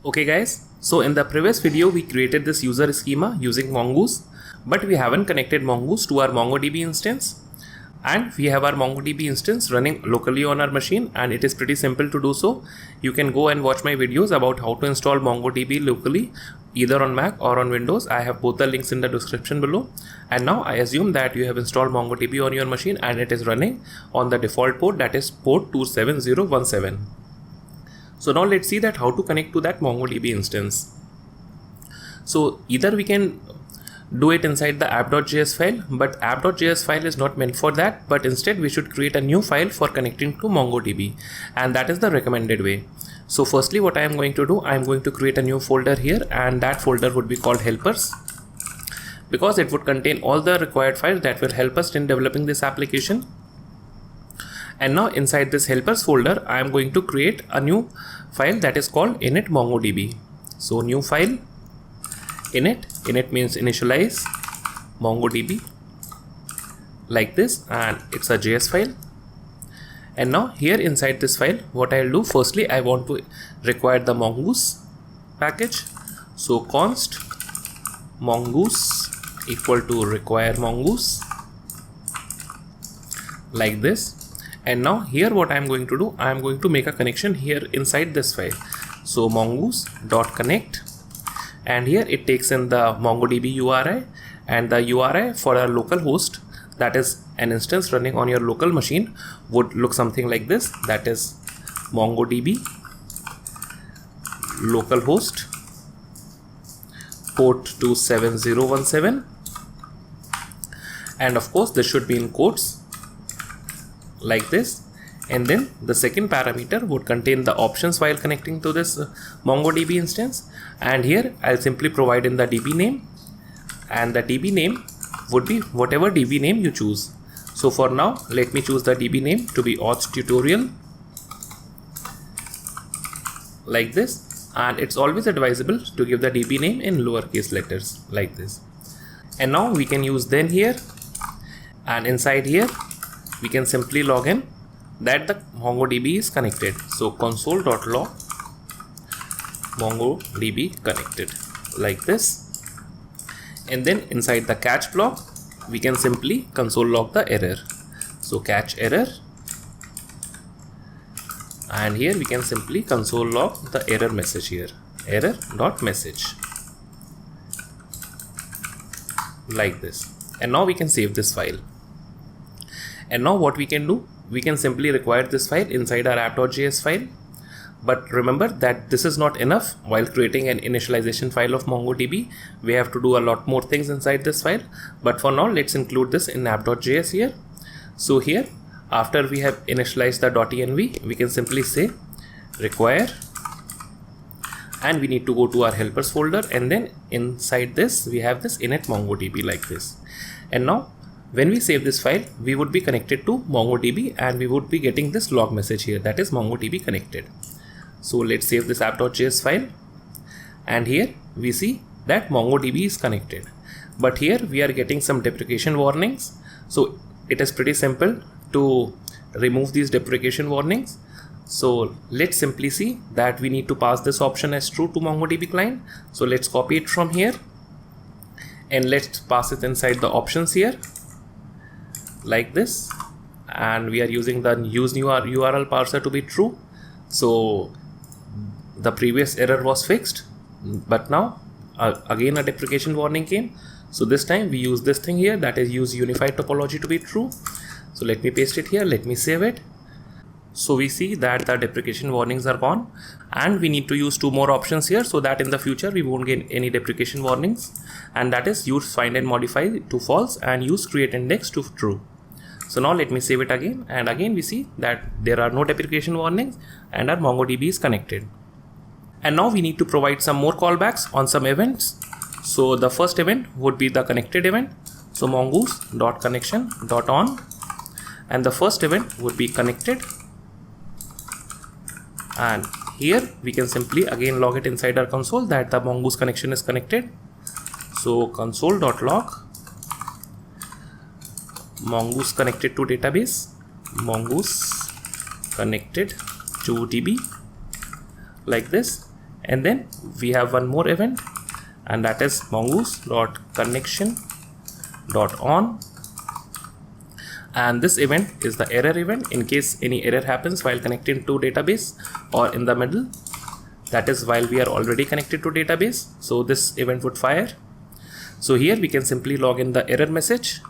Okay guys, so in the previous video we created this user schema using Mongoose, but we haven't connected Mongoose to our MongoDB instance, and we have our MongoDB instance running locally on our machine, and it is pretty simple to do so. You can go and watch my videos about how to install MongoDB locally either on Mac or on Windows. I have both the links in the description below. And now I assume that you have installed MongoDB on your machine and it is running on the default port, that is port 27017. So now let's see that how to connect to that MongoDB instance. So either we can do it inside the app.js file, but app.js file is not meant for that, but instead we should create a new file for connecting to MongoDB, and that is the recommended way. So firstly, what I am going to do, I am going to create a new folder here, and that folder would be called helpers, because it would contain all the required files that will help us in developing this application. And now inside this helpers folder, I am going to create a new file that is called init MongoDB. So new file, init means initialize MongoDB, like this, and it's a JS file. And now here inside this file, what I'll do, firstly I want to require the Mongoose package. So const Mongoose equal to require Mongoose, like this. And now here what I'm going to do, I'm going to make a connection here inside this file. So mongoose.connect, and here it takes in the MongoDB URI, and the URI for a local host, that is an instance running on your local machine, would look something like this. That is MongoDB localhost port 27017, and of course this should be in quotes, like this. And then the second parameter would contain the options while connecting to this MongoDB instance, and here I'll simply provide in the DB name, and the DB name would be whatever DB name you choose. So for now, let me choose the DB name to be auth tutorial, like this, and it's always advisable to give the DB name in lowercase letters, like this. And now we can use then here, and inside here we can simply log in that the MongoDB is connected. So console.log MongoDB connected, like this. And then inside the catch block, we can simply console log the error. So catch error, and here we can simply console log the error message here, error.message, like this. And now we can save this file. And now what we can do, we can simply require this file inside our app.js file. But remember that this is not enough. While creating an initialization file of MongoDB, we have to do a lot more things inside this file. But for now, let's include this in app.js here. So here, after we have initialized the .env, we can simply say require, and we need to go to our helpers folder, and then inside this we have this init MongoDB, like this. And now when we save this file, we would be connected to MongoDB, and we would be getting this log message here, that is MongoDB connected. So let's save this app.js file, and here we see that MongoDB is connected. But here we are getting some deprecation warnings. So it is pretty simple to remove these deprecation warnings. So let's simply see that we need to pass this option as true to MongoDB client. So let's copy it from here, and let's pass it inside the options here, like this. And we are using the use new URL parser to be true. So the previous error was fixed, but now again a deprecation warning came. So this time we use this thing here, that is use unified topology to be true. So let me paste it here, let me save it. So we see that the deprecation warnings are gone, and we need to use two more options here so that in the future we won't get any deprecation warnings, and that is use find and modify to false and use create index to true. So now let me save it again, and again we see that there are no deprecation warnings and our MongoDB is connected. And now we need to provide some more callbacks on some events. So the first event would be the connected event. So mongoose.connection.on, and the first event would be connected. And here we can simply again log it inside our console that the Mongoose connection is connected. So console.log Mongoose connected to database, Mongoose connected to DB, like this. And then we have one more event, and that is mongoose.connection.on. And this event is the error event in case any error happens while connecting to database, or in the middle, that is while we are already connected to database. So this event would fire. So here we can simply log in the error message,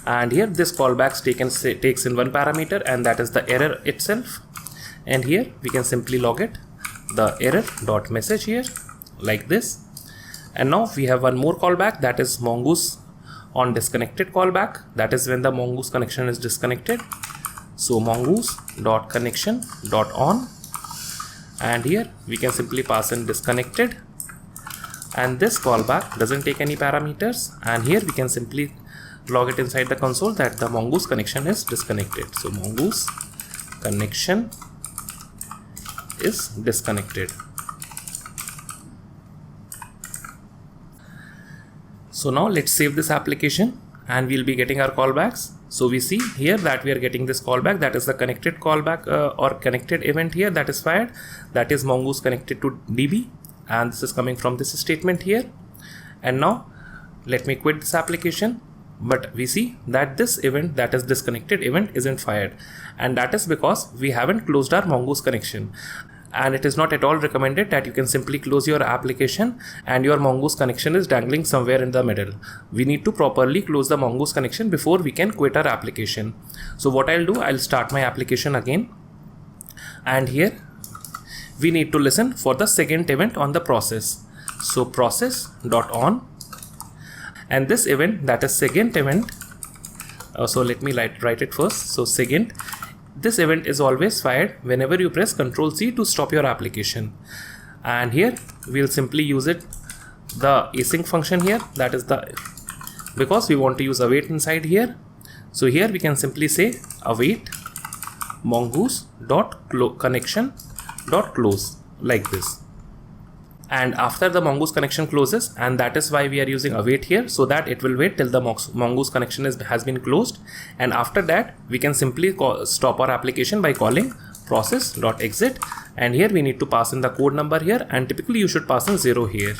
and here this callback takes in one parameter, and that is the error itself. And here we can simply log it, the error.message here, like this. And now we have one more callback, that is mongoose on disconnected callback. That is when the mongoose connection is disconnected. So mongoose.connection.on, and here we can simply pass in disconnected, and this callback doesn't take any parameters, and here we can simply log it inside the console that the mongoose connection is disconnected. So mongoose connection is disconnected. So now let's save this application, and we'll be getting our callbacks. So we see here that we are getting this callback, that is the connected callback or connected event here that is fired, that is mongoose connected to DB, and this is coming from this statement here. And now let me quit this application, but we see that this event, that is disconnected event, isn't fired, and that is because we haven't closed our mongoose connection. And it is not at all recommended that you can simply close your application and your mongoose connection is dangling somewhere in the middle. We need to properly close the mongoose connection before we can quit our application. So what I'll do, I'll start my application again, and here we need to listen for the second event on the process. So process.on, and this event, that is second event, so let me write it first. So second, this event is always fired whenever you press Ctrl+C to stop your application. And here we'll simply use it, the async function here, that is because we want to use await inside here. So here we can simply say await mongoose.connection.close, like this. And after the mongoose connection closes, and that is why we are using await here, so that it will wait till the mongoose connection has been closed, and after that we can simply stop our application by calling process.exit, and here we need to pass in the code number here, and typically you should pass in 0 here.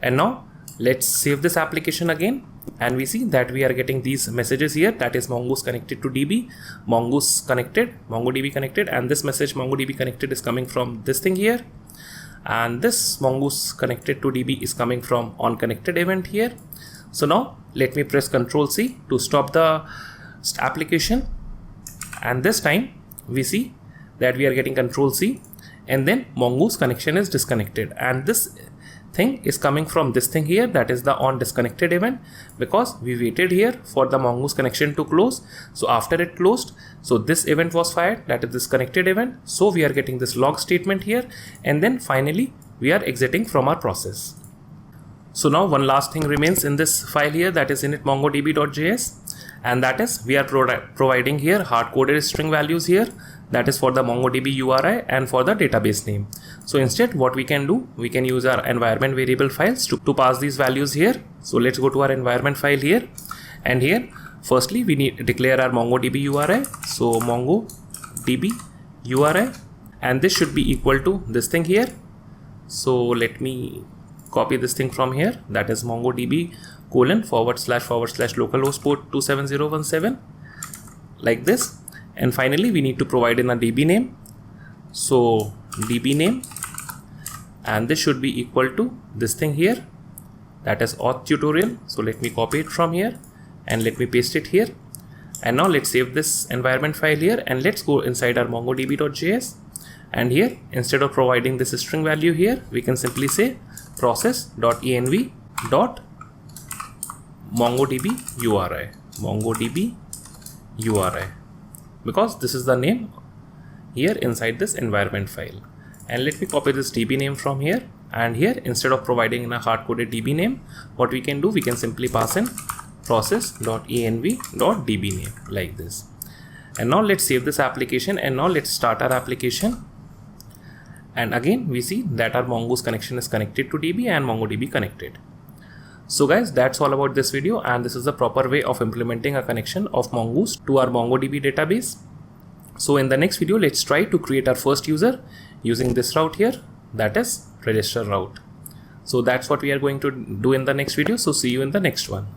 And now let's save this application again, and we see that we are getting these messages here, that is mongoose connected to DB, mongoose connected, MongoDB connected, and this message MongoDB connected is coming from this thing here. And this mongoose connected to DB is coming from on connected event here. So now let me press Ctrl+C to stop the application, and this time we see that we are getting Ctrl+C, and then mongoose connection is disconnected, and this thing is coming from this thing here, that is the on disconnected event, because we waited here for the mongoose connection to close. So after it closed, so this event was fired, that is this connected event. So we are getting this log statement here, and then finally we are exiting from our process. So now one last thing remains in this file here, that is init mongodb.js, and that is we are providing here hard-coded string values here, that is for the MongoDB URI and for the database name. So instead what we can do, we can use our environment variable files to pass these values here. So let's go to our environment file here, and here firstly we need to declare our MongoDB URI. So MongoDB URI, and this should be equal to this thing here. So let me copy this thing from here, that is MongoDB : / localhost port 27017, like this. And finally we need to provide in a DB name. So DB name, and this should be equal to this thing here, that is auth tutorial. So let me copy it from here and let me paste it here. And now let's save this environment file here, and let's go inside our mongodb.js, and here instead of providing this string value here, we can simply say process.env.mongodb URI, because this is the name here inside this environment file. And let me copy this DB name from here, and here instead of providing in a hard-coded DB name, what we can do, we can simply pass in process.env.db name, like this. And now let's save this application, and now let's start our application. And again we see that our mongoose connection is connected to DB and MongoDB connected. So guys, that's all about this video, and this is the proper way of implementing a connection of Mongoose to our MongoDB database. So in the next video, let's try to create our first user using this route here, that is register route. So that's what we are going to do in the next video. So see you in the next one.